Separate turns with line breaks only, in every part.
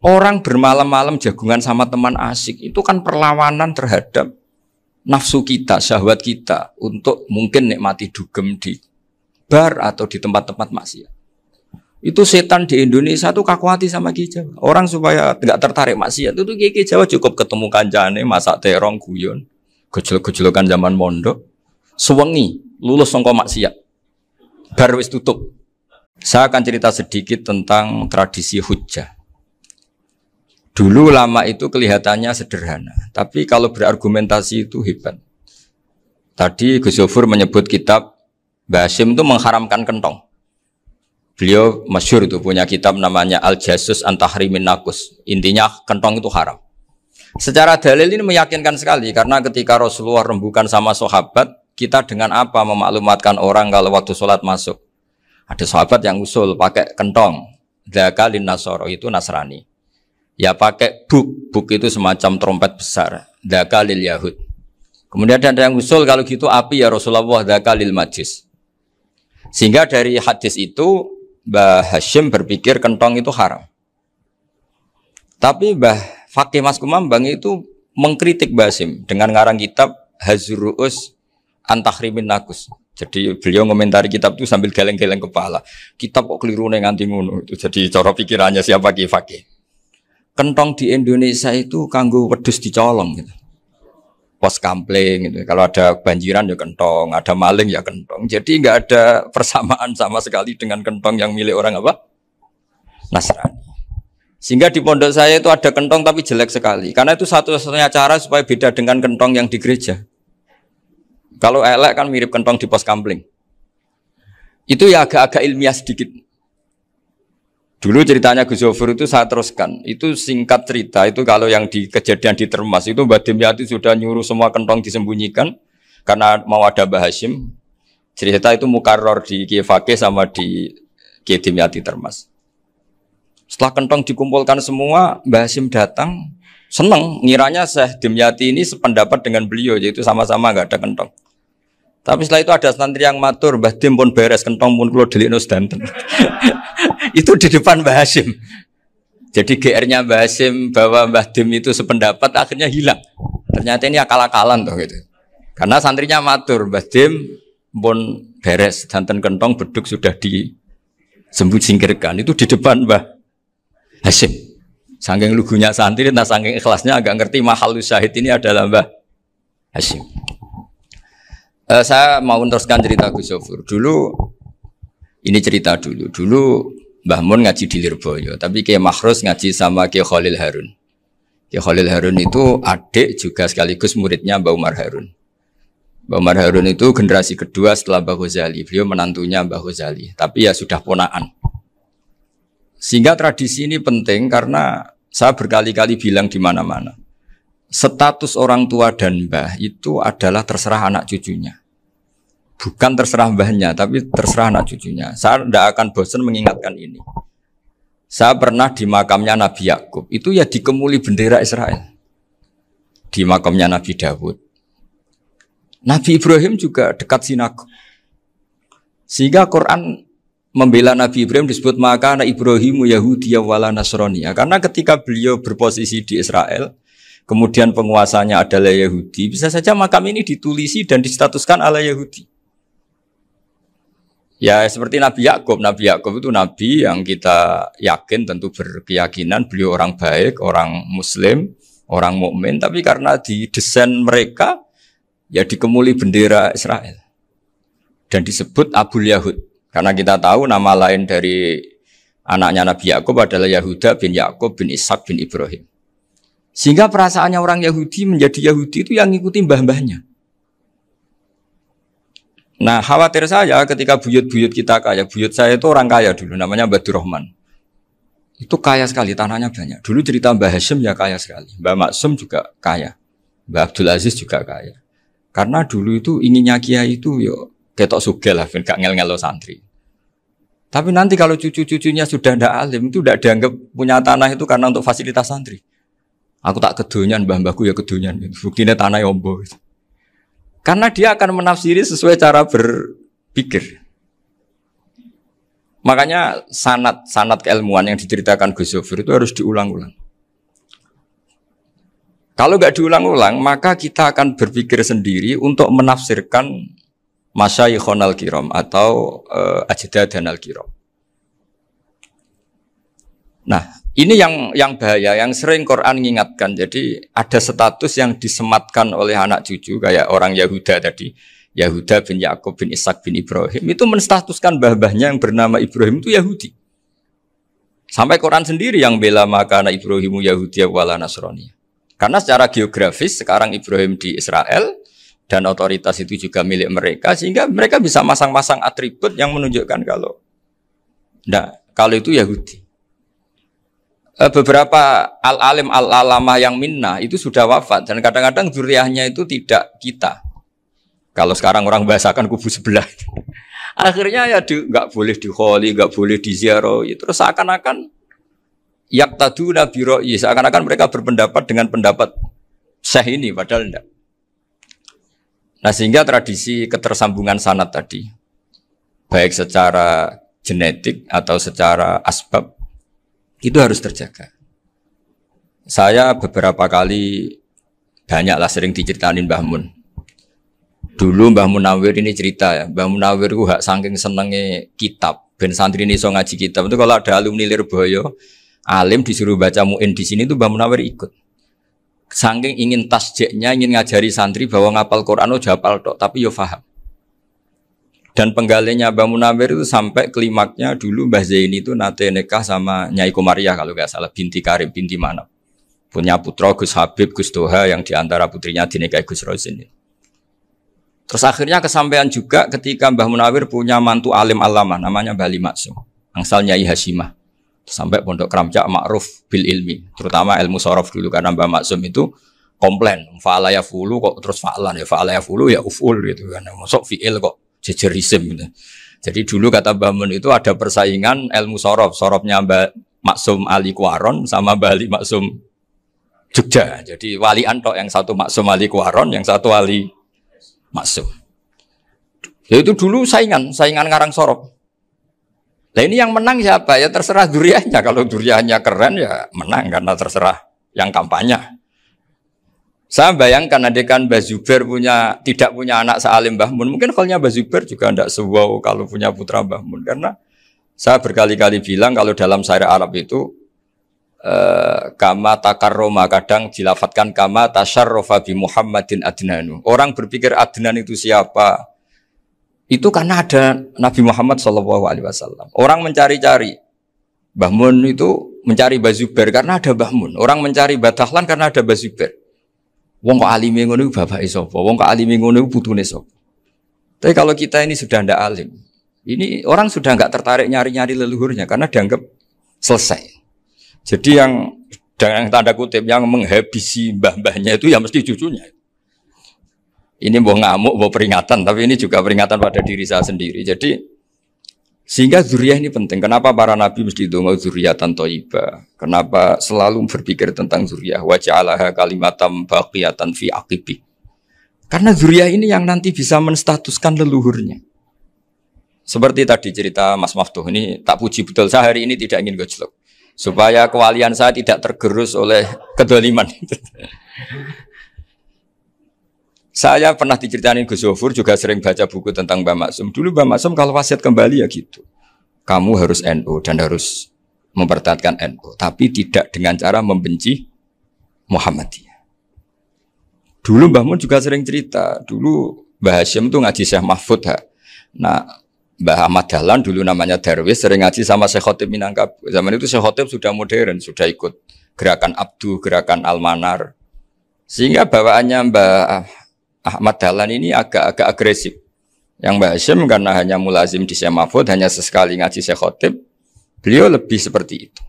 Orang bermalam-malam jagungan sama teman asik itu kan perlawanan terhadap nafsu kita, syahwat kita untuk mungkin nikmati dugem di bar atau di tempat-tempat maksiat. Itu setan di Indonesia tuh kaku hati sama Ki Jawa. Orang supaya tidak tertarik maksiat itu Ki Jawa cukup ketemu kancane masak terong guyon, gejol-gejolokan zaman mondok, sewengi lulus sangka maksiat. Bar wis tutup. Saya akan cerita sedikit tentang tradisi hujjah. Dulu ulama itu kelihatannya sederhana, tapi kalau berargumentasi itu hebat. Tadi Gus Yofur menyebut kitab Mbah Hasyim itu mengharamkan kentong. Beliau masyhur itu punya kitab namanya Al-Jasus an Tahrimin Nakus. Intinya kentong itu haram. Secara dalil ini meyakinkan sekali karena ketika Rasulullah rembukan sama sahabat, kita dengan apa memaklumatkan orang kalau waktu sholat masuk? Ada sahabat yang usul pakai kentong. Dzakalin Nasoro itu Nasrani. Ya pakai buk itu semacam trompet besar. Dzakalil Yahud. Kemudian ada yang usul kalau gitu api ya Rasulullah dzakalil Majus. Sehingga dari hadis itu Mbah Hasyim berpikir kentong itu haram. Tapi Mbah Fakih Mas Kumambang itu mengkritik Mbah Hasyim dengan ngarang kitab Hazruus an Tahrimin Nakus. Jadi beliau komentari kitab itu sambil geleng-geleng kepala. Kitab kok keliru nganti ngono itu. Jadi cara pikirannya siapa Ki Fakih. Kentong di Indonesia itu kanggo wedhus dicolong gitu. Pos kampling gitu. Kalau ada banjiran ya kentong, ada maling ya kentong. Jadi enggak ada persamaan sama sekali dengan kentong yang milik orang apa? Nasrani. Sehingga di pondok saya itu ada kentong tapi jelek sekali. Karena itu satu-satunya cara supaya beda dengan kentong yang di gereja. Kalau elek kan mirip kentong di pos kampling. Itu ya agak-agak ilmiah sedikit. Dulu ceritanya Gus Yofur itu saya teruskan. Itu singkat cerita, itu kalau yang di kejadian di Termas itu Mbah Dimyati sudah nyuruh semua kentong disembunyikan karena mau ada Mbah Hasyim. Cerita itu mukarrar di Kiai Fakih sama di Kiai Dimyati Termas. Setelah kentong dikumpulkan semua, Mbah Hasyim datang, senang, ngiranya Syekh Dimyati ini sependapat dengan beliau, yaitu sama-sama enggak ada kentong. Tapi setelah itu ada santri yang matur, Mbah Dim pun beres kentong pun kula delikno sedanten. Itu di depan Mbah Hasyim. Jadi GR-nya Mbah Hasyim bahwa Mbah Dim itu sependapat akhirnya hilang. Ternyata ini akal-akalan toh gitu. Karena santrinya matur, Mbah Dim pun beres sedanten kentong beduk sudah disingkirkan. Itu di depan Mbah Hasyim. Saking lugunya santri, nah saking ikhlasnya agak ngerti mahalus syahid ini adalah Mbah Hasyim. Saya mau meneruskan cerita Gus Yofur. Dulu Mbah Mun ngaji di Lirboyo, tapi Kiai Makhrus ngaji sama Kiai Khalil Harun. Kiai Khalil Harun itu adik juga sekaligus muridnya Mbah Umar Harun. Mbah Umar Harun itu generasi kedua setelah Mbah Ghazali. Beliau menantunya Mbah Ghazali, tapi ya sudah ponaan. Sehingga tradisi ini penting karena saya berkali-kali bilang di mana-mana. Status orang tua dan mbah itu adalah terserah anak cucunya. Bukan terserah mbahnya, tapi terserah anak cucunya. Saya tidak akan bosan mengingatkan ini. Saya pernah di makamnya Nabi Yakub, itu ya dikemuli bendera Israel. Di makamnya Nabi Dawud. Nabi Ibrahim juga dekat sinagog. Sehingga Quran membela Nabi Ibrahim disebut maka anak Ibrahimu Yahudi wala Nasrani. Karena ketika beliau berposisi di Israel, kemudian penguasanya adalah Yahudi, bisa saja makam ini ditulisi dan distatuskan ala Yahudi. Ya seperti Nabi Yakub. Nabi Yakub itu nabi yang kita yakin tentu berkeyakinan beliau orang baik, orang muslim, orang mukmin, tapi karena di desain mereka ya dikemuli bendera Israel. Dan disebut Abul Yahud. Karena kita tahu nama lain dari anaknya Nabi Yakub adalah Yahuda bin Yakub bin Ishak bin Ibrahim. Sehingga perasaannya orang Yahudi menjadi Yahudi itu yang ngikuti mbah-mbahnya. Nah khawatir saya ketika buyut-buyut kita kaya. Buyut saya itu orang kaya dulu, namanya Badur Rahman. Itu kaya sekali, tanahnya banyak. Dulu cerita Mbah Hasyim ya kaya sekali. Mbah Maksum juga kaya. Mbah Abdul Aziz juga kaya. Karena dulu itu inginnya kiai itu yo ketok sugih lah, gak ngel-ngelo santri. Tapi nanti kalau cucu-cucunya sudah ndak alim, itu tidak dianggap punya tanah itu karena untuk fasilitas santri. Aku tak kedonyan, mbah-mbahku ya kedonyan. Buktinya tanah yombo. Karena dia akan menafsiri sesuai cara berpikir. Makanya sanad keilmuan yang diceritakan Gus Zofir itu harus diulang-ulang. Kalau nggak diulang-ulang, maka kita akan berpikir sendiri untuk menafsirkan masyayikhon al-kiram atau ajdadan al-kiram. Nah, ini yang bahaya, yang sering Quran mengingatkan. Jadi ada status yang disematkan oleh anak cucu kayak orang Yahuda tadi. Yahuda bin Yakub bin Ishak bin Ibrahim itu menstatuskan mbah-mbahnya yang bernama Ibrahim itu Yahudi. Sampai Quran sendiri yang bela makana Ibrahimu Yahudi wala Nasrani. Karena secara geografis sekarang Ibrahim di Israel dan otoritas itu juga milik mereka sehingga mereka bisa masang-masang atribut yang menunjukkan kalau itu Yahudi. Beberapa al-alim al-alamah yang minnah itu sudah wafat dan kadang-kadang zuriyahnya itu tidak kita. Kalau sekarang orang bahasakan kubu sebelah. Akhirnya ya nggak boleh dikholi, nggak boleh diziarah. Terus seakan-akan yaktaduna biroi, seakan-akan mereka berpendapat dengan pendapat syekh ini, padahal tidak. Nah sehingga tradisi ketersambungan sanad tadi, baik secara genetik atau secara asbab, itu harus terjaga. Saya beberapa kali, banyaklah sering diceritain Mbah Mun. Dulu Mbah Munawir ini cerita ya, Mbah Munawir itu saking senengnya kitab, ben santri ini so ngaji kitab, itu kalau ada alumni Lirboyo, alim disuruh baca mu'in di sini tuh Mbah Munawir ikut. Saking ingin tasjeknya, ingin ngajari santri bahwa ngapal Quran itu hafal tok, tapi yo faham. Dan penggalinya Mbah Munawir itu sampai klimaknya dulu Mbah Zaini itu nate nikah sama Nyai Komariah kalau nggak salah, binti Karim, binti Manap. Punya putra Gus Habib, Gus Toha yang diantara putrinya dinikahi Gus Rosin. Terus akhirnya kesampaian juga ketika Mbah Munawir punya mantu alim alama namanya Mbah Ali Maksum, angsal Nyai Hasyimah. Sampai Pondok Kramjak ma'ruf bil ilmi, terutama ilmu sorof dulu karena Mbah Maksum itu komplain, fa'ala ya fulu kok terus fa'alan ya fa'ala ya fulu ya uf'ul gitu kan, masuk fi'il kok jejer isim gitu. Jadi dulu kata Mbah Mun itu ada persaingan ilmu sorof, sorofnya Mbah Maksum Ali Kuaron sama Mbah Ali Maksum Jogja. Jadi walian tok, yang satu Maksum Ali Kuaron, yang satu Ali Maksum. Ya itu dulu saingan ngarang sorof. Nah ini yang menang siapa? Ya terserah duriannya. Kalau duriannya keren ya menang karena terserah yang kampanye. Saya bayangkan adekan Mbah Zubair tidak punya anak sealim Mbah Mun. Mungkin kalau Mbah Zubair juga tidak sewow kalau punya putra Mbah Mun. Karena saya berkali-kali bilang kalau dalam syair Arab itu kama takarroma, kadang dilafatkan kama tasyarrofa bi Muhammadin adnanu. Orang berpikir Adnan itu siapa? Itu karena ada Nabi Muhammad SAW. Orang mencari-cari Mbah Mun itu mencari Mbah Zubair karena ada Mbah Mun. Orang mencari Mbah Dahlan karena ada Mbah Zubair. Wong kok alime ngono bapake sapa? Wong kok alime ngono putune sapa? Tapi kalau kita ini sudah ndak alim, ini orang sudah enggak tertarik nyari-nyari leluhurnya karena dianggap selesai. Jadi yang dengan tanda kutip yang menghabisi mbah-mbahnya itu ya mesti cucunya. Ini mau ngamuk, mau peringatan, tapi ini juga peringatan pada diri saya sendiri. Jadi sehingga zuriyah ini penting. Kenapa para nabi mesti donga zuriyatan thayyibah? Kenapa selalu berpikir tentang zuriyah? Wa ja'alaha kalimatam baqiyatan fi aqibi. Karena zuriyah ini yang nanti bisa menstatuskan leluhurnya. Seperti tadi cerita Mas Maftuh, ini tak puji betul, saya hari ini tidak ingin gojlok. Supaya kewalian saya tidak tergerus oleh kedoliman. Saya pernah diceritain Gus Zofur, juga sering baca buku tentang Mbah Maksum. Dulu Mbah Maksum kalau wasiat kembali ya gitu. Kamu harus NU dan harus mempertahankan NU. Tapi tidak dengan cara membenci Muhammadiyah. Dulu Mbah Mun juga sering cerita. Dulu Mbah Hasyim itu ngaji Syekh Mahfud. Nah, Mbah Ahmad Dahlan dulu namanya Darwis sering ngaji sama Syekh Khotib Minangkabau. Zaman itu Syekh Khotib sudah modern, sudah ikut gerakan Abdu, gerakan Al-Manar. Sehingga bawaannya Mbah Ahmad Dahlan ini agak agresif. Yang Mbah Hasyim karena hanya mulazim di Syekh Mahfud, hanya sesekali ngaji Syekh Khotib, beliau lebih seperti itu.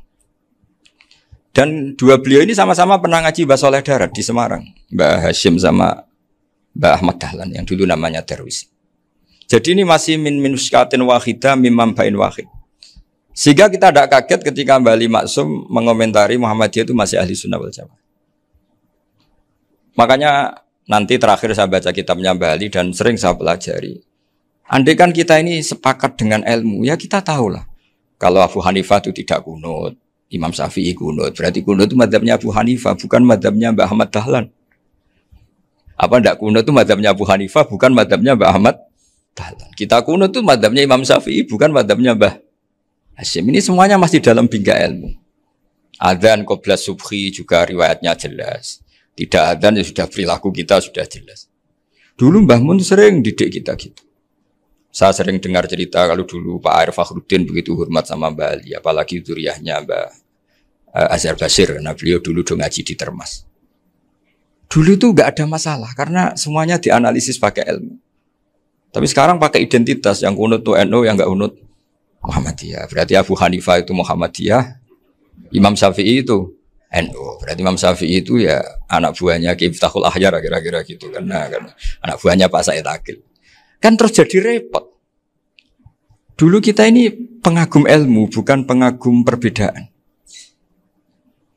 Dan dua beliau ini sama-sama pernah ngaji Mbah Soleh Darat di Semarang. Mbah Hasyim sama Mbah Ahmad Dahlan yang dulu namanya Darwis. Jadi ini masih min minuskatin wahidah mimam bain wahid. Sehingga kita tidak kaget ketika Mbah Ali Maksum mengomentari Muhammadiyah itu masih ahli sunnah wal jamaah. Makanya nanti terakhir saya baca kitabnya Mbah Ali dan sering saya pelajari. Andai kan kita ini sepakat dengan ilmu, ya kita tahulah Kalau Abu Hanifah itu tidak kunut, Imam Syafi'i kunut. Berarti kunut itu mazhabnya Abu Hanifah, bukan mazhabnya Mbah Ahmad Dahlan. Apa ndak kunut itu mazhabnya Abu Hanifah, bukan mazhabnya Mbah Ahmad Dahlan. Kita kunut itu mazhabnya Imam Syafi'i, bukan mazhabnya Mbah Hasyim. Ini semuanya masih dalam bingkai ilmu. Adzan qabla subhi juga riwayatnya jelas. Tidak adzan ya sudah perilaku kita sudah jelas. Dulu Mbah Mun sering didik kita gitu. Saya sering dengar cerita kalau dulu Pak Arif Fakhruddin begitu hormat sama Mbah Ali, apalagi zuriyahnya Mbah Azhar Basir, karena beliau dulu do ngaji di Termas. Dulu itu enggak ada masalah karena semuanya dianalisis pakai ilmu. Tapi sekarang pakai identitas, yang kunut itu NU, yang enggak kunut Muhammadiyah. Berarti Abu Hanifah itu Muhammadiyah, Imam Syafi'i itu NU. Berarti Imam Syafi'i itu ya anak buahnya Ki Miftahul Ahyar kira-kira gitu kan anak buahnya Pak Said Akil. Kan terus jadi repot. Dulu kita ini pengagum ilmu, bukan pengagum perbedaan.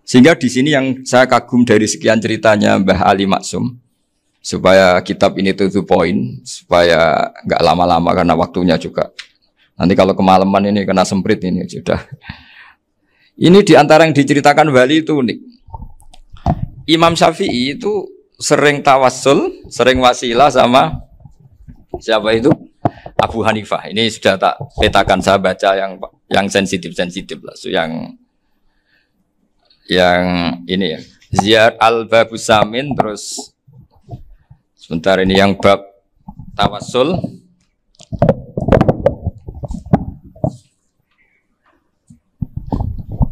Sehingga di sini yang saya kagum dari sekian ceritanya Mbah Ali Maksum, supaya kitab ini to the point, supaya nggak lama-lama karena waktunya juga. Nanti kalau kemalaman ini kena semprit ini sudah. Ini diantara yang diceritakan Bali itu unik. Imam Syafi'i itu sering tawassul, sering wasilah sama siapa itu? Abu Hanifah. Ini sudah tak petakan, saya baca yang sensitif lah. So, yang ini ya. Ziyad al-Babus Samin, terus sebentar ini yang bab tawassul.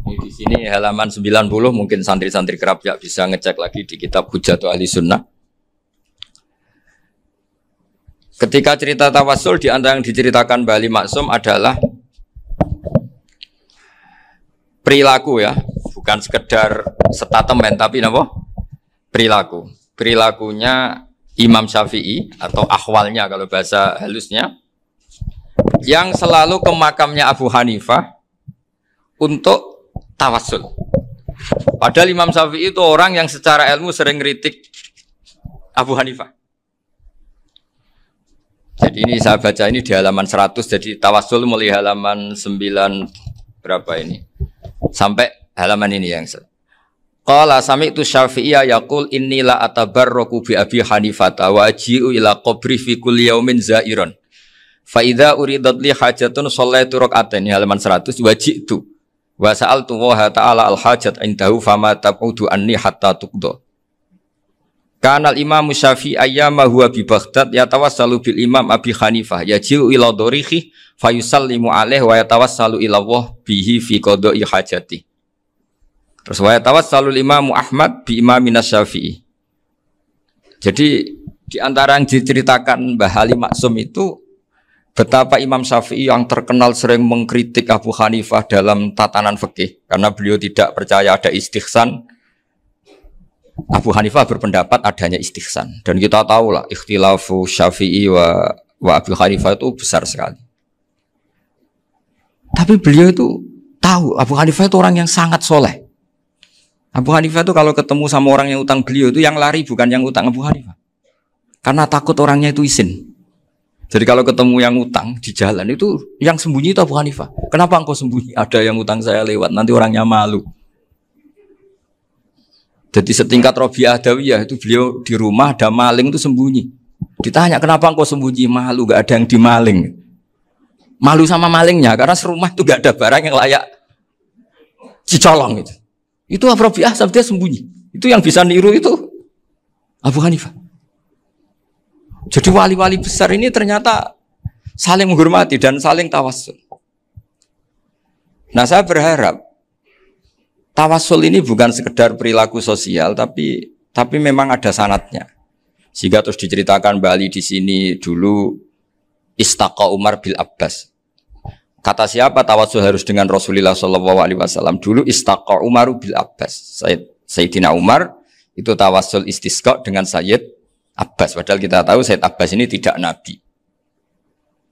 Ini di sini halaman 90, mungkin santri-santri kerap ya bisa ngecek lagi di kitab Hujjatul Ahli Sunnah. Ketika cerita tawassul, di antara yang diceritakan Mbah Ali Maksum adalah perilaku ya, bukan sekedar statement tapi apa? Perilaku. Perilakunya Imam Syafi'i atau ahwalnya kalau bahasa halusnya, yang selalu ke makamnya Abu Hanifah untuk tawassul. Padahal Imam Syafi'i itu orang yang secara ilmu sering kritik Abu Hanifah. Jadi ini saya baca ini di halaman 100, jadi tawassul mulai halaman 9 berapa ini sampai halaman ini yang qala sami'tu Syafi'iyya yaqul inni la atabarraku bi Abi Hanifah wa aji'u ila qabri fi kulli yaumin za'iran fa idza uridat li hajatun shallaitu rak'atain, halaman 100, waji'tu wa sa'altu wa ta'ala al hajat indahu fama taqudu anni hatta tuqda. Kanal Imam Syafi'i ayyama huwa bi Baghdad yatawassalu bil Imam Abi Hanifah yaji'u ila dorihi fayusallimu alaihi wa yatawassalu ila Allah bihi fi qada'i hajati. Terus wa yatawassalu Imam Ahmad bi Imamin Syafi'i. Jadi di antara yang diceritakan Mbah Ali Maksum itu betapa Imam Syafi'i yang terkenal sering mengkritik Abu Hanifah dalam tatanan fikih karena beliau tidak percaya ada istihsan. Abu Hanifah berpendapat adanya istihsan, dan kita tahu lah ikhtilafu Syafi'i wa Abu Hanifah itu besar sekali. Tapi beliau itu tahu Abu Hanifah itu orang yang sangat soleh. Abu Hanifah itu kalau ketemu sama orang yang utang beliau itu yang lari bukan yang utang Abu Hanifah, karena takut orangnya itu izin. Jadi kalau ketemu yang utang di jalan itu yang sembunyi itu Abu Hanifah. Kenapa engkau sembunyi? Ada yang utang saya lewat, nanti orangnya malu. Jadi setingkat Robi'ah Adawiyah itu beliau di rumah ada maling itu sembunyi. Ditanya kenapa engkau sembunyi? Malu, gak ada yang dimaling. Malu sama malingnya karena serumah itu gak ada barang yang layak dicolong itu. Itu Robi'ah dia sembunyi. Itu yang bisa niru itu Abu Hanifah. Jadi wali-wali besar ini ternyata saling menghormati dan saling tawassul. Nah saya berharap tawassul ini bukan sekedar perilaku sosial, tapi memang ada sanatnya. Sehingga terus diceritakan Bali di sini dulu istaqa Umar bil Abbas. Kata siapa tawassul harus dengan Rasulullah SAW? Dulu istaqa Umar bil Abbas. Sayyidina Umar itu tawassul istisqa dengan Sayyid Abbas. Padahal kita tahu Sayyid Abbas ini tidak nabi.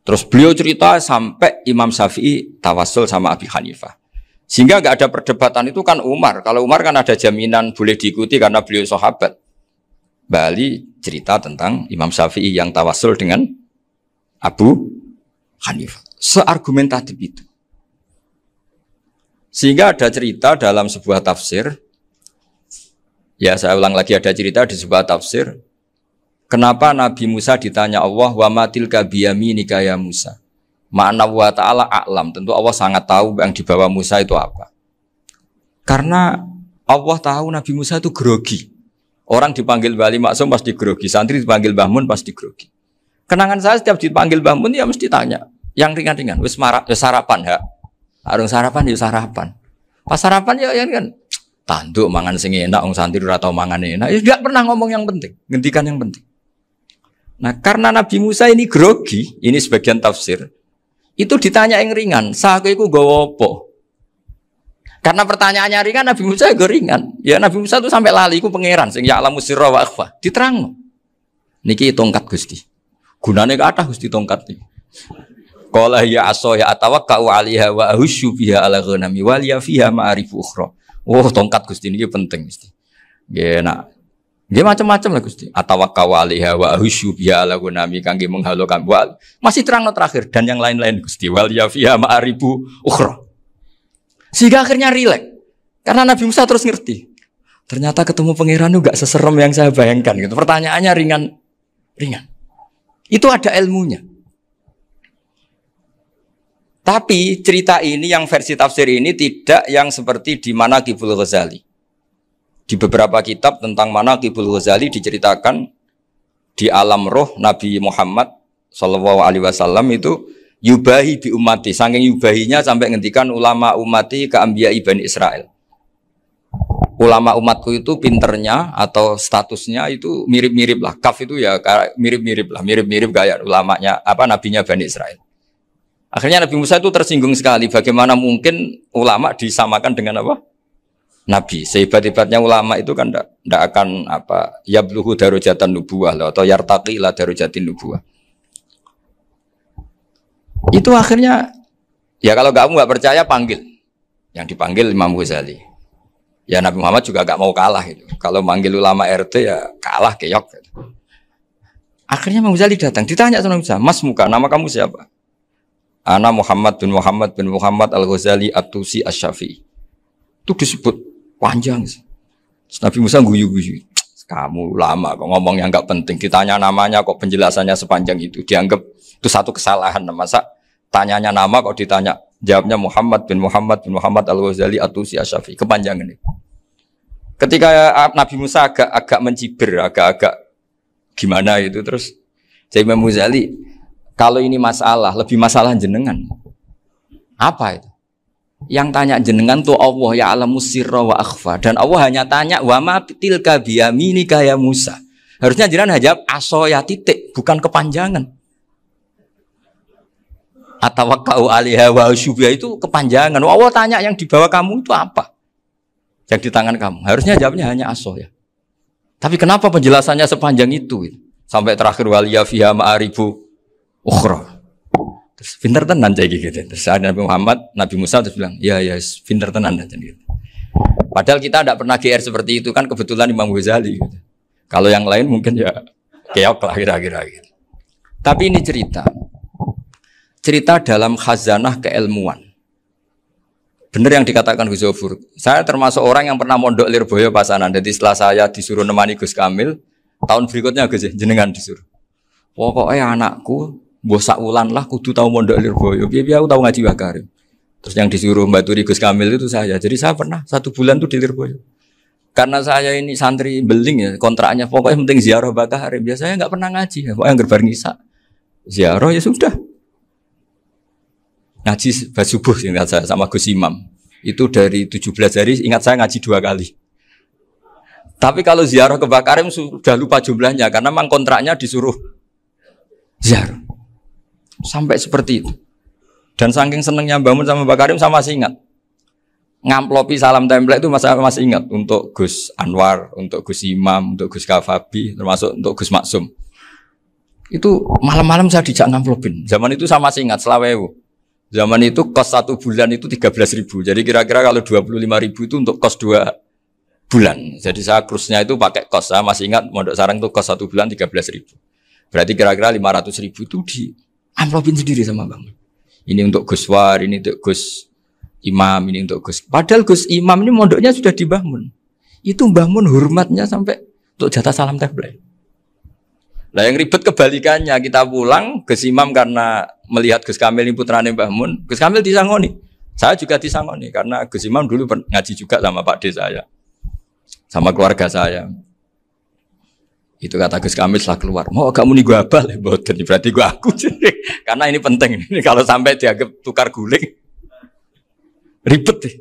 Terus beliau cerita sampai Imam Syafi'i tawassul sama Abi Hanifah. Sehingga nggak ada perdebatan itu kan Umar. Kalau Umar kan ada jaminan boleh diikuti karena beliau sahabat. Bali cerita tentang Imam Syafi'i yang tawassul dengan Abu Hanifah. Seargumentatif itu. Sehingga ada cerita dalam sebuah tafsir, ya saya ulang lagi, ada cerita di sebuah tafsir, kenapa Nabi Musa ditanya Allah, wa ma tilka biyaminika ya Musa. Ma'ana wa ta'ala a'lam, tentu Allah sangat tahu yang dibawa Musa itu apa. Karena Allah tahu Nabi Musa itu grogi. Orang dipanggil Wali Maksum pasti grogi, santri dipanggil Mbah Mun pasti grogi. Kenangan saya setiap dipanggil Mbah Mun ya mesti tanya, yang ringan-ringan, wis sarapan ya. Arung sarapan ya sarapan. Pas sarapan ya kan tanduk mangan sing enak, wong santri ora tau mangan enak. Ya enggak pernah ngomong yang penting, ngendikan yang penting. Nah, karena Nabi Musa ini grogi, ini sebagian tafsir. Itu ditanya yang ringan, "Sakowe iku nggawa apa?" Karena pertanyaannya ringan, Nabi Musa juga ringan. Ya Nabi Musa itu sampai lali iku pangeran sing ya'lamu sirra wa akhfa. Diterangno. Niki tongkat Gusti. Gunane kathah Gusti tongkat iki. Qala ya asaya atawakkau 'alaiha wa ahusyu biha 'ala ghanami wa liya fiha ma'arifu ukhra. Oh, tongkat Gusti niki penting mesti. Nggih nak. Nggih macam-macam lah Gusti. Atawakkau 'alaiha wa ahusyu biha 'ala ghanami kangge menghalokan wa. Masih terangno terakhir dan yang lain-lain Gusti. Wa liya fiha ma'arifu ukhra. Sehingga akhirnya rileks. Karena Nabi Musa terus ngerti. Ternyata ketemu pangeran itu enggak seserem yang saya bayangkan gitu. Pertanyaannya ringan. Itu ada ilmunya. Tapi cerita ini yang versi tafsir ini tidak yang seperti di Manaqibul Ghazali. Di beberapa kitab tentang Manaqibul Ghazali diceritakan di alam roh Nabi Muhammad sallallahu alaihi wasallam itu yubahi bi ummati, saking yubahinya sampai ngendikan ulama ummati ka anbiya'i Bani Israel. Ulama umatku itu pinternya atau statusnya itu mirip-mirip lah. Kaf itu ya mirip-mirip lah, mirip-mirip kayak ulamanya nabinya Bani Israel. Akhirnya Nabi Musa itu tersinggung sekali. Bagaimana mungkin ulama disamakan dengan apa? Nabi. Sehebat-hebatnya ulama itu kan tidak akan yabluhu darajatan nubuwah atau yartaqi ila darajatin nubuwah. Itu akhirnya ya kalau kamu nggak percaya panggil. Yang dipanggil Imam Ghazali. Ya Nabi Muhammad juga nggak mau kalah itu. Kalau manggil ulama RT ya kalah keok. Gitu. Akhirnya Imam Ghazali datang. Ditanya sama Musa, Mas Muka, nama kamu siapa? Ana Muhammad bin Muhammad Al-Ghazali At-Tusi Asy-Syafi'i. Itu disebut panjang. Nabi Musa guyu-guyu. Kamu lama kok ngomong yang enggak penting. Ditanya namanya kok penjelasannya sepanjang itu. Dianggap itu satu kesalahan. Masa tanyanya nama kok ditanya. Jawabnya Muhammad bin Muhammad Al-Ghazali At-Tusi Asy-Syafi'i. Kepanjangan itu. Ketika Nabi Musa agak mencibir, agak gimana itu terus. Jadi Imam Ghazali, kalau ini masalah, lebih masalah jenengan. Apa itu? Yang tanya jenengan tuh Allah ya alamu sirra wa akhfa. Dan Allah hanya tanya wa ma tilka biyaminika ya Musa. Harusnya jenengan jawab asoya titik, bukan kepanjangan. Atawakkau 'alaiha wa syubha itu kepanjangan. Allah tanya yang di bawah kamu itu apa? Yang di tangan kamu. Harusnya jawabnya hanya asoya. Tapi kenapa penjelasannya sepanjang itu? Sampai terakhir waliya fiha ma'aribu ukhra. Terus pinter tenan kayak gitu. Terus ada Nabi Musa terus bilang, ya pinter tenan aja gitu. Padahal kita tidak pernah GR seperti itu kan kebetulan Imam Ghazali gitu. Kalau yang lain mungkin ya keok lah kira-kira gitu. Tapi ini cerita dalam khazanah keilmuan. Benar yang dikatakan Gus Zofur. Saya termasuk orang yang pernah mondok Lirboyo Pasanan. Jadi setelah saya disuruh nemani Gus Kamil, tahun berikutnya Gus jenengan disuruh. Pokoknya anakku mbok sak wulan lah kudu tahu mondok Lirboyo. Biar aku tahu ngaji Wakarim. Terus yang disuruh Mbaturi Gus Kamil itu saya. Jadi saya pernah 1 bulan tuh di Lirboyo. Karena saya ini santri beling ya, kontraknya pokoknya penting ziarah Bakarim. Biasanya nggak pernah ngaji ya. Pokoknya gerbar ngisa. Ziarah ya sudah. Ngaji subuh ingat saya sama Gus Imam. Itu dari 17 hari ingat saya ngaji 2 kali. Tapi kalau ziarah ke Bakarim sudah lupa jumlahnya karena memang kontraknya disuruh ziarah. Sampai seperti itu. Dan saking senengnya bangun sama Bakarim saya masih ingat. Ngamplopi salam template itu masih ingat untuk Gus Anwar, untuk Gus Imam, untuk Gus Kafabi, termasuk untuk Gus Maksum. Itu malam-malam saya dijak ngamplopin. Zaman itu saya masih ingat selawewu. Zaman itu kos 1 bulan itu 13.000. Jadi kira-kira kalau 25.000 itu untuk kos 2 bulan. Jadi saya krusnya itu pakai kos. Saya masih ingat Mondok Sarang itu kos 1 bulan 13.000. Berarti kira-kira 500.000 itu di amplopin sendiri sama Bang. Ini untuk Gus War, ini untuk Gus imam, ini untuk Gus. Padahal Gus Imam ini mondoknya sudah di Mbah Mun. Itu Mbah Mun hormatnya sampai untuk jatah salam tabligh. Lah yang ribet kebalikannya, kita pulang Gus Imam karena melihat Gus Kamil ini putrane Mbah Mun, Gus Kamil disangoni. Saya juga disangoni karena Gus Imam dulu ngaji juga sama Pak D saya. Sama keluarga saya. Itu kata Gus Kamil setelah keluar, mau kamu nih gua abal, boten berarti gua aku. Karena ini penting. Ini kalau sampai dianggap tukar guling, ribet deh.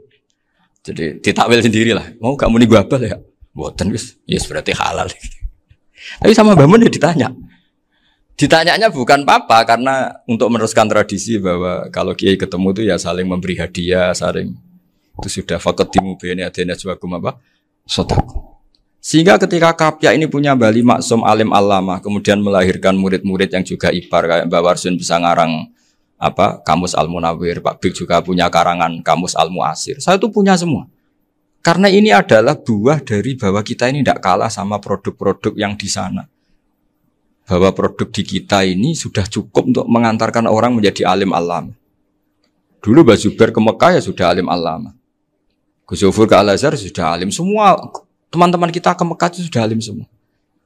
Jadi ditakwil sendiri lah. Mau kamu nih gua abal ya, boten Gus. Yes berarti halal. Tapi sama Mbah Mun ya ditanya. Ditanyanya bukan apa karena untuk meneruskan tradisi bahwa kalau kiai ketemu itu ya saling memberi hadiah, saling itu sudah faqaddimu baina adena juakum apa? Sodaku. Sehingga ketika Kapya ini punya Bali Maksum alim alama, kemudian melahirkan murid-murid yang juga ipar kayak Mbak Warsun bisa ngarang apa Kamus Al-Munawwir, Pak Bik juga punya karangan Kamus Al-Mu'asir. Saya itu punya semua. Karena ini adalah buah dari bahwa kita ini tidak kalah sama produk-produk yang di sana. Bahwa produk di kita ini sudah cukup untuk mengantarkan orang menjadi alim alama. Dulu Mbak Zubair ke Mekah ya sudah alim alama. Gus Zufur ke Al-Azhar sudah alim semua. Teman-teman kita ke Mekah itu sudah alim semua.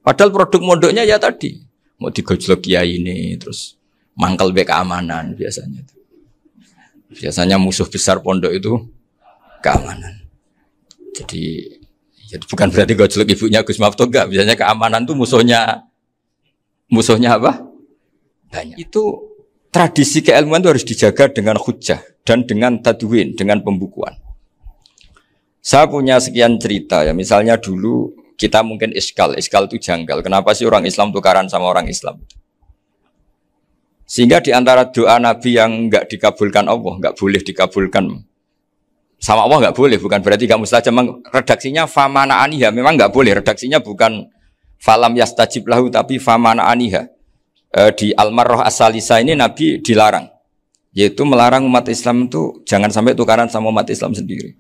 Padahal produk mondoknya ya tadi. Mau digojlok kiai ini, terus mangkel be keamanan biasanya. Biasanya musuh besar pondok itu keamanan. Jadi bukan berarti gojlok ibunya Gus Maftuh enggak. Biasanya keamanan itu musuhnya apa? Banyak. Itu tradisi keilmuan itu harus dijaga dengan hujjah dan dengan tadwin, dengan pembukuan. Saya punya sekian cerita ya, misalnya dulu kita mungkin iskal itu janggal. Kenapa sih orang Islam tukaran sama orang Islam? Sehingga di antara doa Nabi yang enggak dikabulkan Allah, enggak boleh dikabulkan sama Allah enggak boleh, bukan berarti enggak mustajab. Redaksinya famana aniha, memang enggak boleh. Redaksinya bukan falam yastajib lahu tapi famana aniha. Di Al-Marrah As-Salisa ini Nabi dilarang, yaitu melarang umat Islam itu jangan sampai tukaran sama umat Islam sendiri.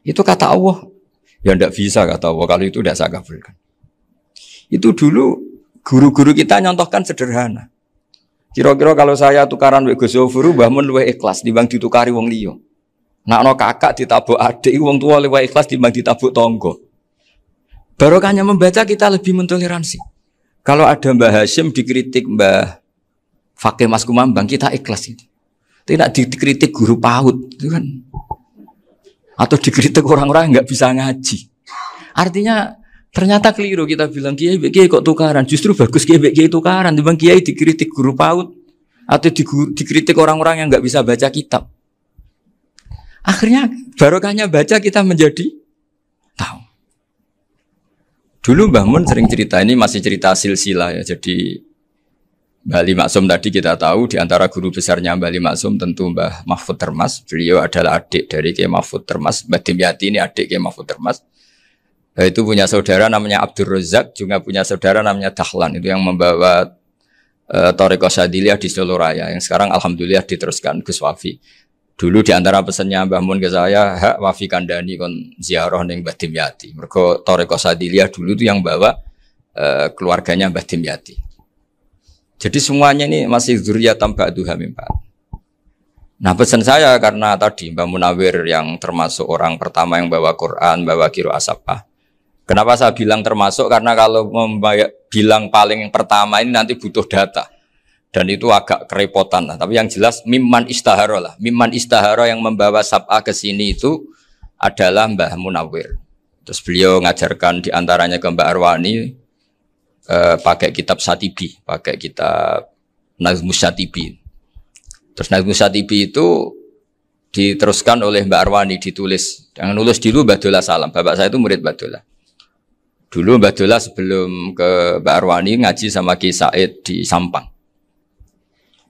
Itu kata Allah, ya tidak bisa kata Allah, kalau itu tidak saya kabulkan. Itu dulu guru-guru kita nyontohkan sederhana. Kira-kira kalau saya tukaran wek Gus Zofuru, Mbah Mun luwih ikhlas dibanding ditukari wong liya. Nakno kakak ditabuk adik, wong tua luwih ikhlas dibanding ditabuk tonggo. Barokahnya membaca kita lebih mentoleransi. Kalau ada Mbah Hashim dikritik Mbah Fakih Mas Kumambang, kita ikhlas itu. Tidak dikritik guru PAUD, itu kan. Atau dikritik orang-orang yang nggak bisa ngaji. Artinya ternyata keliru kita bilang kiai kok tukaran. Justru bagus kiai tukaran. Dibanding kiai dikritik guru PAUD atau dikritik orang-orang yang nggak bisa baca kitab. Akhirnya barokahnya baca kita menjadi tahu. Dulu Mbah Mun sering cerita, ini masih cerita silsilah ya. Jadi Mbah Ali Maksum tadi kita tahu di antara guru besarnya Mbah Ali Maksum tentu Mbah Mahfud Termas. Beliau adalah adik dari Kiai Mahfud Termas. Mbah Dimyati ini adik Kiai Mahfud Termas. Itu punya saudara namanya Abdur Razak, juga punya saudara namanya Dahlan. Itu yang membawa Thariqah Syadiliyah di Solo Raya. Yang sekarang alhamdulillah diteruskan Gus Wafi. Dulu di antara pesannya Mbah Mun ke saya, hak Wafi kandani kon ziarah ning Mbah Dimyati. Mergo Thariqah Syadiliyah dulu itu yang bawa keluarganya Mbah Dimyati. Jadi semuanya ini masih dzurriyyatan ba'duha min ba'd. Nah pesan saya karena tadi Mbah Munawwir yang termasuk orang pertama yang bawa Quran, bawa qiraah sab'ah. Kenapa saya bilang termasuk? Karena kalau bilang paling pertama ini nanti butuh data. Dan itu agak kerepotan lah. Tapi yang jelas mimman istahara lah. Mimman istahara yang membawa sab'ah ke sini itu adalah Mbah Munawwir. Terus beliau ngajarkan diantaranya ke Mbak Arwani, pakai kitab Satibi, pakai kitab Nazmus Satibi. Terus Nazmus Satibi itu diteruskan oleh Mbak Arwani, ditulis. Yang nulis dulu Mbak Dola Salam. Bapak saya itu murid Mbak Dola. Dulu Mbak Dola sebelum ke Mbak Arwani ngaji sama Ki Said di Sampang.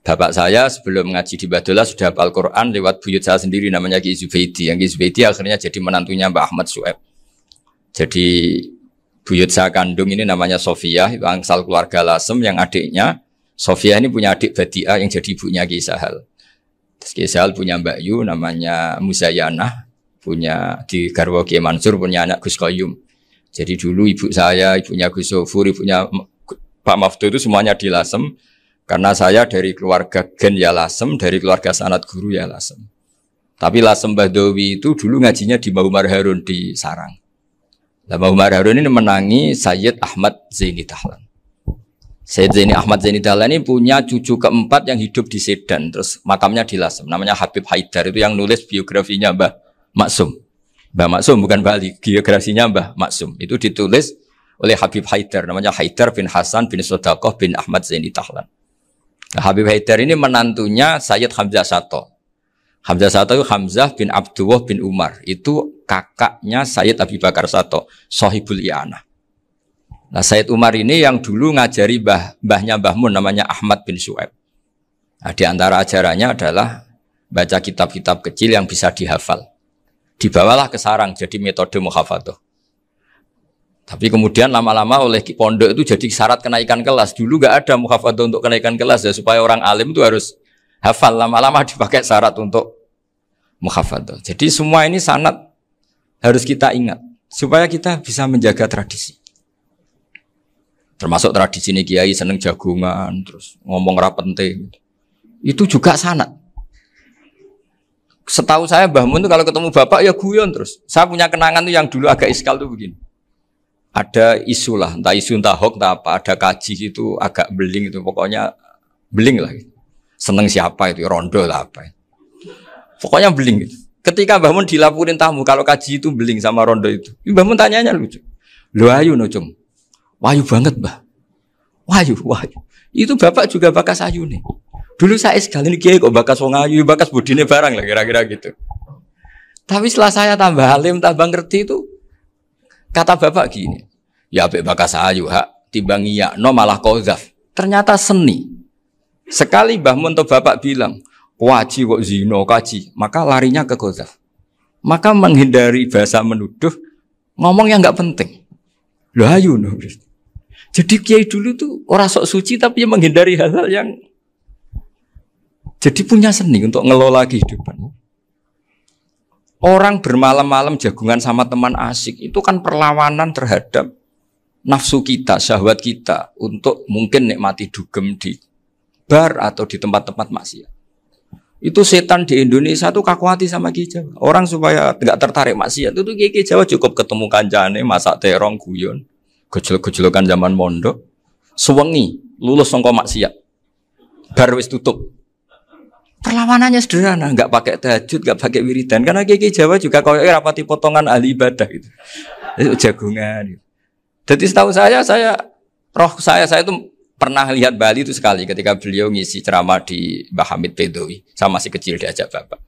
Bapak saya sebelum ngaji di Mbak Dola sudah hafal Quran lewat buyut saya sendiri namanya Ki Zubaidi. Yang Ki Zubaidi akhirnya jadi menantunya Mbak Ahmad Su'eb. Jadi buyut saya kandung ini namanya Sofia, itu angsal keluarga Lasem yang adiknya. Sofia ini punya adik Badi'ah yang jadi ibunya Ki Sahal. Terus Ki Sahal punya Mbak Yu namanya Muzayanah, punya di Garwa Ki Mansur punya anak Gus Qayyum. Jadi dulu ibu saya, ibunya Gus Sofur, ibunya Pak Maftuh itu semuanya di Lasem. Karena saya dari keluarga Gen ya Lasem, dari keluarga sanad guru ya Lasem. Tapi Lasem Bahdawi itu dulu ngajinya di Mbah Umar Harun di Sarang. Nah, Mbah Umar Harun ini menangi Sayyid Ahmad Zaini Dahlan. Sayyid Ahmad Zaini Dahlan ini punya cucu keempat yang hidup di Sedan, terus makamnya di Lasem. Namanya Habib Haidar, itu yang nulis biografinya Mbah Maksum. Mbah Maksum bukan Bali, biografinya Mbah Maksum. Itu ditulis oleh Habib Haidar, namanya Haidar bin Hasan bin Sodaqoh bin Ahmad Zaini Dahlan. Nah, Habib Haidar ini menantunya Sayyid Hamzah Sato. Hamzah Sato itu Hamzah bin Abdullah bin Umar. Itu kakaknya Sayyid Abi Bakar Sato, Sohibul I'anah. Nah, Sayyid Umar ini yang dulu ngajari mbahnya Mbah Mun, namanya Ahmad bin Syuaib. Nah, di antara ajarannya adalah baca kitab-kitab kecil yang bisa dihafal. Dibawalah ke Sarang, jadi metode muhafadzah. Tapi kemudian lama-lama oleh pondok itu jadi syarat kenaikan kelas. Dulu gak ada muhafadzah untuk kenaikan kelas ya, supaya orang alim itu harus hafal, lama-lama dipakai syarat untuk muhafadzah. Jadi semua ini sanad harus kita ingat supaya kita bisa menjaga tradisi. Termasuk tradisi ini kiai seneng jagungan, terus ngomong ra penting. Itu juga sanad. Setahu saya Mbah Mun itu kalau ketemu bapak ya guyon terus. Saya punya kenangan tuh yang dulu agak iskal tuh begini. Ada isu lah, entah isu entah hoax entah apa, ada kaji itu agak beling itu, pokoknya beling lah gitu. Seneng siapa itu, rondo lah apa. Pokoknya beling gitu. Ketika Mbah Mun dilaporin tamu, kalau kaji itu beling sama rondo itu. Mbah Mun tanyanya lucu. Lu ayu no cung. Wahyu banget Mbah. Wahyu. Itu bapak juga bakas ayu nih. Dulu saya sekali ini kiai kok bakas wong ayu, bakas budine barang lah kira-kira gitu. Tapi setelah saya tambah alim, tambah ngerti itu, kata bapak gini. Ya apik bakas ayu hak, timbang iya no malah qadzaf. Ternyata seni. Sekali Mbah Mun atau bapak bilang, waji kok zino kaji, maka larinya ke qadzaf. Maka menghindari bahasa menuduh, ngomong yang nggak penting. Loh ayu no. Jadi kiai dulu tuh orang sok suci tapi menghindari hal-hal yang jadi punya seni untuk ngelola kehidupan. Orang bermalam-malam jagungan sama teman asik itu kan perlawanan terhadap nafsu kita, syahwat kita untuk mungkin nikmati dugem di bar atau di tempat-tempat maksiat. Itu setan di Indonesia tuh kakuati sama Ki Jawa. Orang supaya tidak tertarik maksiat itu Ki Jawa cukup ketemu kancane masak terong guyon, gejol-gejolokan zaman mondok, suwengi lulus sangka maksiat. Bar wis tutup. Perlawanannya sederhana, nggak pakai tahajud, nggak pakai wiridan, karena Ki Jawa juga koyo rapati potongan ahli ibadah gitu. Itu jagungan. Gitu. Jadi setahu saya itu pernah lihat Bali itu sekali ketika beliau ngisi ceramah di Mbah Hamid Bedowi. Saya masih kecil diajak bapak.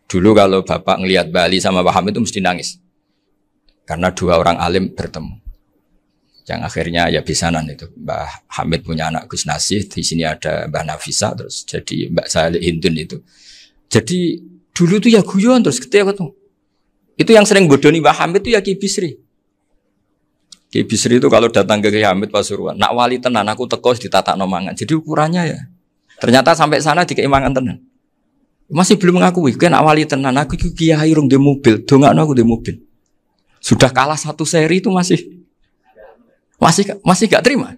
Dulu kalau bapak ngelihat Bali sama Mbah Hamid itu mesti nangis. Karena dua orang alim bertemu. Yang akhirnya ya bisanan itu. Mbah Hamid punya anak Gus Nasih, di sini ada Mbah Nafisa, terus jadi Mbak Salih Hindun itu. Jadi dulu tuh ya guyon terus ketika ketemu. Itu yang sering bodoni Mbah Hamid itu ya Ki Bisri. Ki Bisri itu kalau datang ke Ki Hamid Pasuruan, nak wali tenan aku teko ditata nomangan. Jadi ukurannya ya. Ternyata sampai sana di keimangan tenan. Masih belum mengakui, kan nak wali tenan aku kiai rung di mobil, dongakno aku di mobil. Sudah kalah satu seri itu masih gak terima.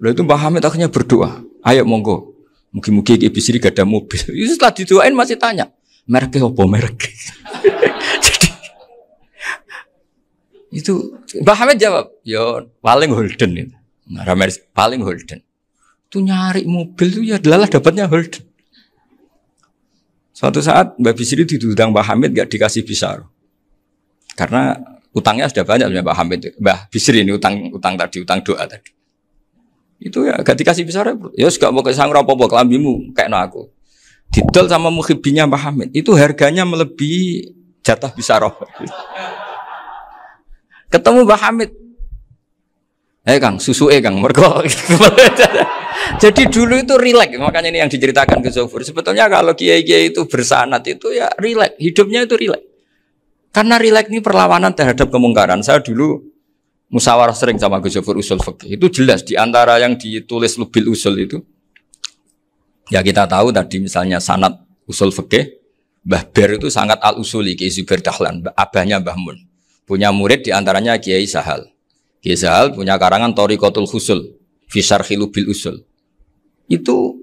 Lalu itu Mbah Hamid akhirnya berdoa, ayo monggo, mungkin-mungkin Ki Bisri gak ada mobil. Itu setelah didoain masih tanya, mereknya apa merek? Jadi itu Mbah Hamid jawab, yo paling Holden itu, paling Holden. Itu nyari mobil itu ya adalah dapatnya Holden. Suatu saat Mbah Bisri diundang Mbah Hamid gak dikasih bisaro, karena utangnya sudah banyak Mbah Hamid, Mbah Bisri ini utang doa tadi. Itu ya gak dikasih besar ya gak mau kesang apa-apa kelambimu kayak no aku. Didol sama muhibbinya Mbah Hamid. Itu harganya melebihi jatah bisaroh. Ketemu Mbah Hamid. Kang, susu Kang, mergo. Jadi dulu itu rileks, makanya ini yang diceritakan ke Zofur. Sebetulnya kalau kiai-kiai itu bersanad itu ya rileks, hidupnya itu rileks. Karena rileks ini perlawanan terhadap kemungkaran. Saya dulu musyawarah sering sama Gus Jafar usul fikih. Itu jelas di antara yang ditulis Lubil Usul itu. Ya kita tahu tadi misalnya sanad usul fikih, Mbah Ber itu sangat al-usuli Ki Zubair Dahlan, abahnya Mbah Mun. Punya murid di antaranya Kiai Sahal. Kiai Sahal punya karangan Thariqatul Husul fi Syarhi Lubil Usul. Itu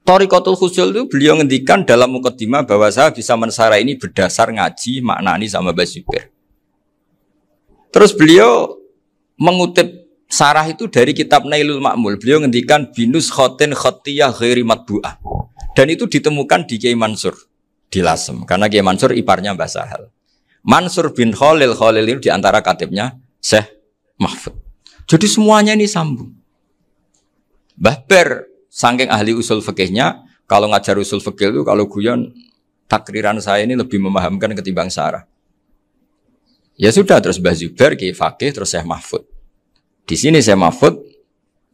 Thariqatul Khusyul itu beliau ngendikan dalam mukaddimah bahwa saya bisa mensara ini berdasar ngaji, maknani sama Mbah Zubair. Terus beliau mengutip sarah itu dari kitab Nailul Ma'mul. Beliau ngendikan binus khotin khotiyah ghairi matbu'ah. Dan itu ditemukan di Kiai Mansur di Lasem. Karena Kiai Mansur iparnya Mbah Sahal. Mansur bin Khalil itu diantara katibnya Syekh Mahfud. Jadi semuanya ini sambung. Mbah Ber saking ahli usul fikihnya, kalau ngajar usul fikih itu kalau guyon takriran saya ini lebih memahamkan ketimbang sarah. Ya sudah, terus Mbah Zubair, Kiai Fakih, terus Syekh Mahfud. Di sini Syekh Mahfud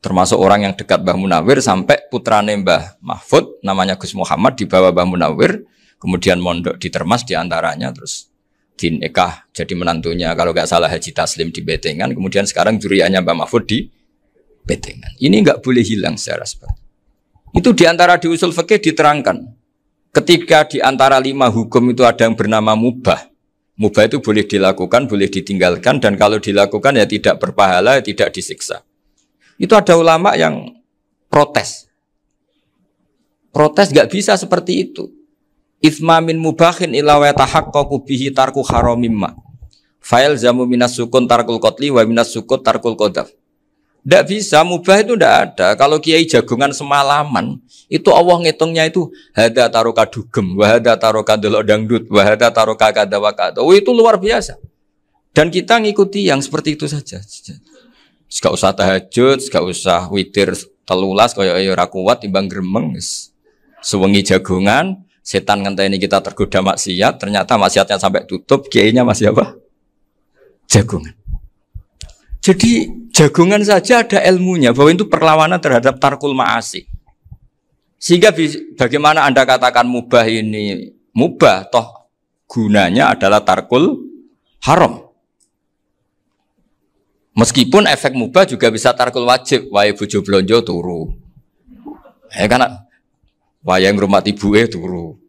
termasuk orang yang dekat Mbah Munawir sampai putrane Mbah Mahfud namanya Gus Muhammad dibawa Mbah Munawir, kemudian mondok di Termas diantaranya, terus dinikah jadi menantunya kalau nggak salah Haji Taslim di Betengan, kemudian sekarang juriannya Mbah Mahfud di Betengan. Ini nggak boleh hilang secara seperti itu. Diantara di usul fikih diterangkan ketika diantara 5 hukum itu ada yang bernama mubah. Mubah itu boleh dilakukan, boleh ditinggalkan, dan kalau dilakukan ya tidak berpahala, tidak disiksa. Itu ada ulama yang protes. Protes gak bisa seperti itu. Ithma min mubahin illa wa tahaqqaqu bihi tarku haramimma. Fa'il zamu minas sukun tarkul qatli wa minas sukut tarkul qadaf. Tidak bisa, mubah itu tidak ada. Kalau kiai jagungan semalaman, itu Allah ngitungnya itu hada taroka dugem, wahada taroka delok dangdut, wahada taroka kada wakada. Oh, itu luar biasa. Dan kita ngikuti yang seperti itu saja. Gak usah tahajud, gak usah witir telulas kaya ora kuat timbang gremeng. Sewengi jagungan, setan ngenteni kita tergoda maksiat, ternyata maksiatnya sampai tutup, kiainya masih apa? Jagungan. Jadi jagungan saja ada ilmunya bahwa itu perlawanan terhadap tarkul ma'asi. Sehingga bagaimana Anda katakan mubah ini mubah, toh gunanya adalah tarkul haram. Meskipun efek mubah juga bisa tarkul wajib, wae bojo blonjo turu. Kan wae ngrumat ibuke turu.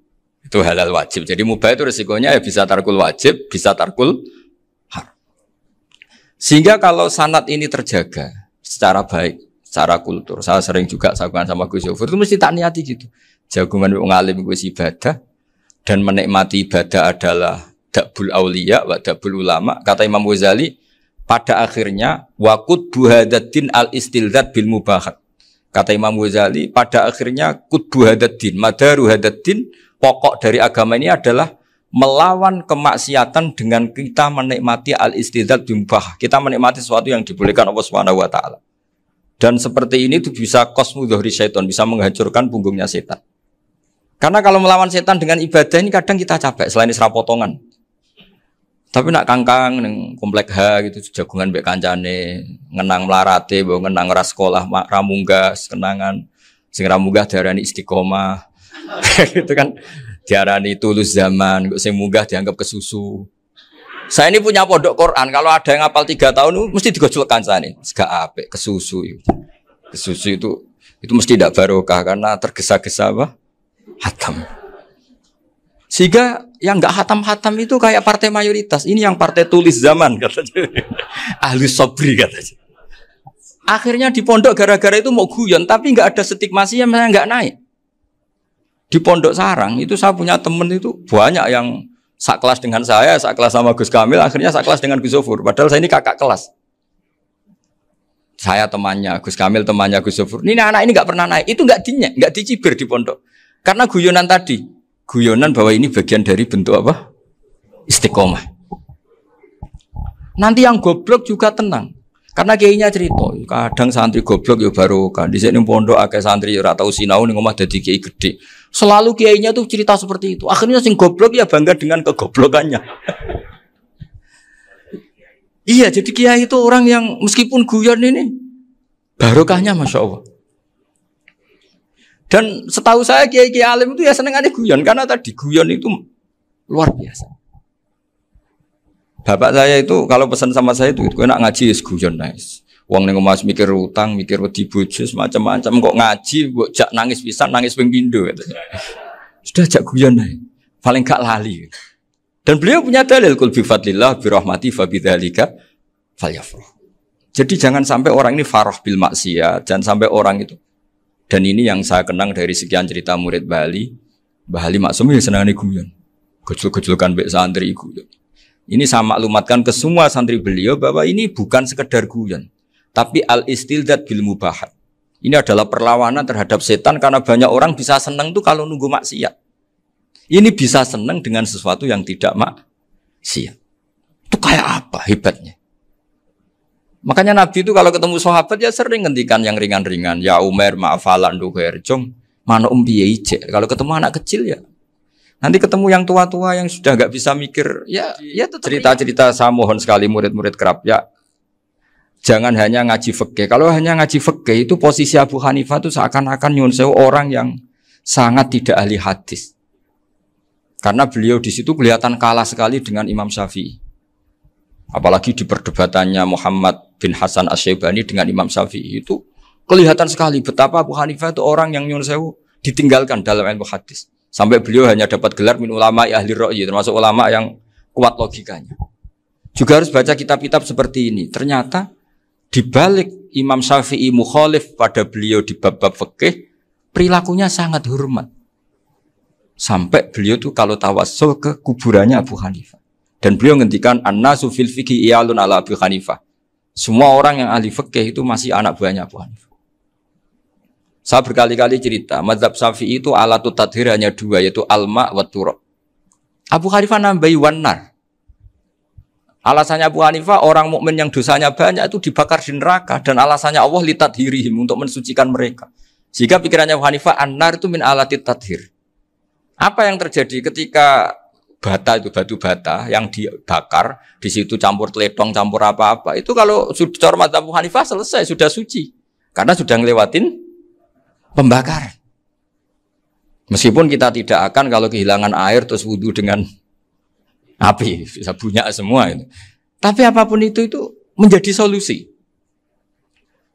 Itu halal wajib. Jadi mubah itu resikonya ya bisa tarkul wajib, bisa tarkul haram. Sehingga kalau sanad ini terjaga secara baik, secara kultur, saya sering juga sakuan sama Gus Yofur, itu mesti tak niati gitu. Jagungan wong alim kuwi ibadah dan menikmati ibadah adalah dabul auliya wa dabul ulama. Kata Imam Ghazali, pada akhirnya waqud buhadatin al-istilzat bil mubahat. Kata Imam Ghazali, pada akhirnya qutbu hadatin, madaru hadatin, pokok dari agama ini adalah melawan kemaksiatan dengan kita menikmati al-istidzat bimbah. Kita menikmati sesuatu yang dibolehkan Allah Subhanahu wa taala. Dan seperti ini itu bisa qasmu dhuhri syaitan, bisa menghancurkan punggungnya setan. Karena kalau melawan setan dengan ibadah ini kadang kita capek selain isra potongan. Tapi nak kangkang ning komplek H gitu jagungan mbek kancane, ngenang melarate, mbok ngenang ora sekolah ramunggah, kenangan sing ramunggah diarani istiqomah. Gitu kan. Diarani tulus zaman, kok sing munggah dianggap kesusu. Saya ini punya pondok Quran, kalau ada yang hafal 3 tahun mesti digojol kancane. Gak apik kesusu itu. Kesusu itu mesti tidak barokah karena tergesa-gesa apa? Hatam. Sehingga yang enggak hatam-hatam itu kayak partai mayoritas. Ini yang partai tulis zaman katanya. Ahli sobri katanya. Akhirnya di pondok gara-gara itu mau guyon tapi enggak ada stigmasinya, saya enggak naik. Di Pondok Sarang itu saya punya teman itu banyak yang sekelas dengan saya, sekelas sama Gus Kamil, akhirnya sekelas dengan Gus Zofur. Padahal saya ini kakak kelas. Saya temannya, Gus Kamil temannya Gus Zofur. Ini anak ini nggak pernah naik, itu nggak dinyek, nggak dicibir di pondok. Karena guyonan tadi, guyonan bahwa ini bagian dari bentuk apa? Istiqomah. Nanti yang goblok juga tenang. Karena kiainya cerita, kadang santri goblok ya barokah. Di sini pondok akeh santri ora tau sinau ning omah dadi kiai gede. Selalu kiainya tuh cerita seperti itu. Akhirnya sing goblok ya bangga dengan kegoblokannya. Iya, jadi kiai itu orang yang meskipun guyon ini barokahnya Masya Allah. Dan setahu saya kiai-kiai alim itu ya senengannya guyon karena tadi guyon itu luar biasa. Bapak saya itu kalau pesan sama saya itu enak ngaji wis guyon nice. Wong ning omah mikir utang, mikir wedi bojo macam-macam kok ngaji kok jak nangis pisan, nangis ping pindho katanya. Sudah jak guyon ae. Paling gak lali. Dan beliau punya dalil kul bi fadlillah bi rahmati fa bidzalika falyafrah. Jadi jangan sampai orang ini farah bil maksiat, jangan sampai orang itu Dan ini yang saya kenang dari sekian cerita murid Bali. Mbah Ali Maksum ya senangane guyon. Gejol-gejolkan mbek santri iku. Ini saya maklumatkan ke semua santri beliau bahwa ini bukan sekedar guyon, tapi al-istildad bil mubahat. Ini adalah perlawanan terhadap setan karena banyak orang bisa senang tuh kalau nunggu maksiat. Ini bisa senang dengan sesuatu yang tidak maksiat. Itu kayak apa hebatnya? Makanya Nabi itu kalau ketemu sahabat ya sering ngendikan yang ringan-ringan. Ya Umar ma'afalan duher jom mana piye ije. Kalau ketemu anak kecil ya. Nanti ketemu yang tua-tua yang sudah nggak bisa mikir ya cerita-cerita. Saya mohon sekali murid-murid kerap ya. Jangan hanya ngaji fikih. Kalau hanya ngaji fikih itu posisi Abu Hanifah itu seakan-akan nyun sewu orang yang sangat tidak ahli hadis. Karena beliau di situ kelihatan kalah sekali dengan Imam Syafi'i. Apalagi di perdebatannya Muhammad bin Hasan Asy-Syaibani dengan Imam Syafi'i itu kelihatan sekali betapa Abu Hanifah itu orang yang nyun sewu ditinggalkan dalam ilmu hadis. Sampai beliau hanya dapat gelar min ulama ahli ra'yi, termasuk ulama yang kuat logikanya. Juga harus baca kitab-kitab seperti ini. Ternyata di balik Imam Syafi'i mukhalif pada beliau di bab-bab fikih, perilakunya sangat hormat. Sampai beliau tuh kalau tawassul ke kuburannya Abu Hanifah. Dan beliau ngendikan an-nasu fil fiqhi iyalun ala Abu Hanifah. Semua orang yang ahli fikih itu masih anak buahnya Abu Hanifah. Saya berkali-kali cerita, mazhab Syafi'i itu alatut tadhir hanya dua, yaitu alma wa turab. Abu Hanifah nambahi wanar. Alasannya Abu Hanifah orang mukmin yang dosanya banyak itu dibakar di neraka, dan alasannya Allah litadhirihim untuk mensucikan mereka. Sehingga pikirannya Abu Hanifah an-nar itu min alatit tadhir. Apa yang terjadi ketika bata itu batu bata yang dibakar, di situ campur teledong, campur apa-apa. Itu kalau sudah mazhab Abu Hanifah selesai, sudah suci. Karena sudah ngelewatin pembakaran. Meskipun kita tidak akan kalau kehilangan air terus wudu dengan api, bisa bunyak semua itu. Tapi apapun itu menjadi solusi.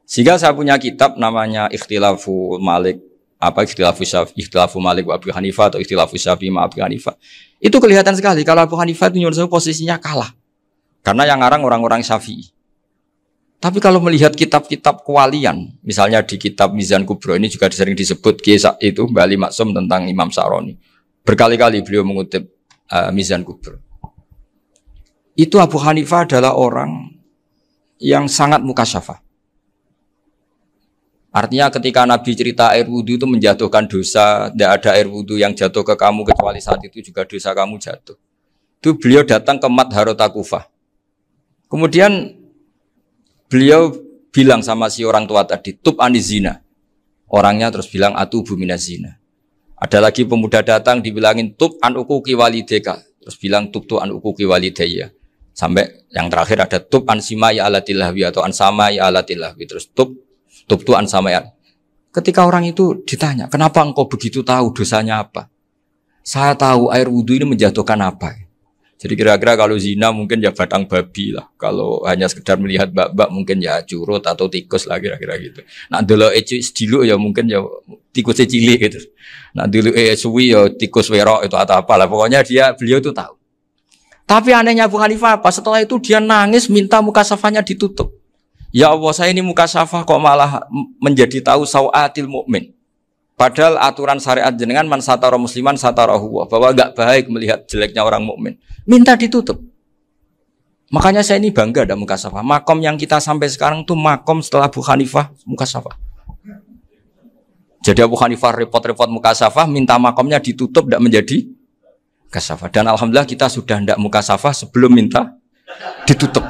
Sehingga saya punya kitab namanya Ikhtilafu Malik, Ikhtilafu Malik wa Abu Hanifah atau Ikhtilafu Syafi'i ma Abu Hanifah. Itu kelihatan sekali kalau Abu Hanifah itu nyuruh posisinya kalah. Karena yang ngarang orang-orang Syafi'i. Tapi kalau melihat kitab-kitab kewalian, misalnya di kitab Mizan Kubro ini juga sering disebut kisah itu Mbah Ali Maksum tentang Imam Sa'roni. Berkali-kali beliau mengutip Mizan Kubro. Itu Abu Hanifah adalah orang yang sangat mukasyafah. Artinya ketika Nabi cerita air wudu itu menjatuhkan dosa, tidak ada air wudu yang jatuh ke kamu kecuali saat itu juga dosa kamu jatuh. Itu beliau datang ke Madharota Kufah. Kemudian beliau bilang sama si orang tua tadi, tub anizina. Orangnya terus bilang atubu minazina. Ada lagi pemuda datang dibilangin tub an ukuki walideka. Terus bilang tub tu an ukuki walidaya. Sampai yang terakhir ada tub an simai alatilahwi atau an samai alatilahwi. Terus tub tu an samai. Ketika orang itu ditanya, kenapa engkau begitu tahu dosanya apa? Saya tahu air wudhu ini menjatuhkan apa. Jadi kira-kira kalau zina mungkin ya batang babi lah. Kalau hanya sekedar melihat bak-bak mungkin ya curut atau tikus lah kira-kira gitu. Nah dulu sediluk ya mungkin ya tikus cilik gitu. Nah dulu suwi ya tikus werok itu atau apalah. Pokoknya beliau itu tahu. Tapi anehnya Abu Hanifah apa? Setelah itu dia nangis minta mukasafahnya ditutup. Ya Allah, saya ini mukasafah kok malah menjadi tahu sawatil mukmin. Padahal aturan syariat jenengan man satara musliman satarahu, bahwa enggak baik melihat jeleknya orang mukmin. Minta ditutup. Makanya saya ini bangga ada mukasafah. Makom yang kita sampai sekarang tuh makom setelah Abu Hanifah mukasafah. Jadi Abu Hanifah repot-repot mukasafah, minta makomnya ditutup tidak menjadi mukasafah. Dan alhamdulillah kita sudah tidak mukasafah sebelum minta ditutup.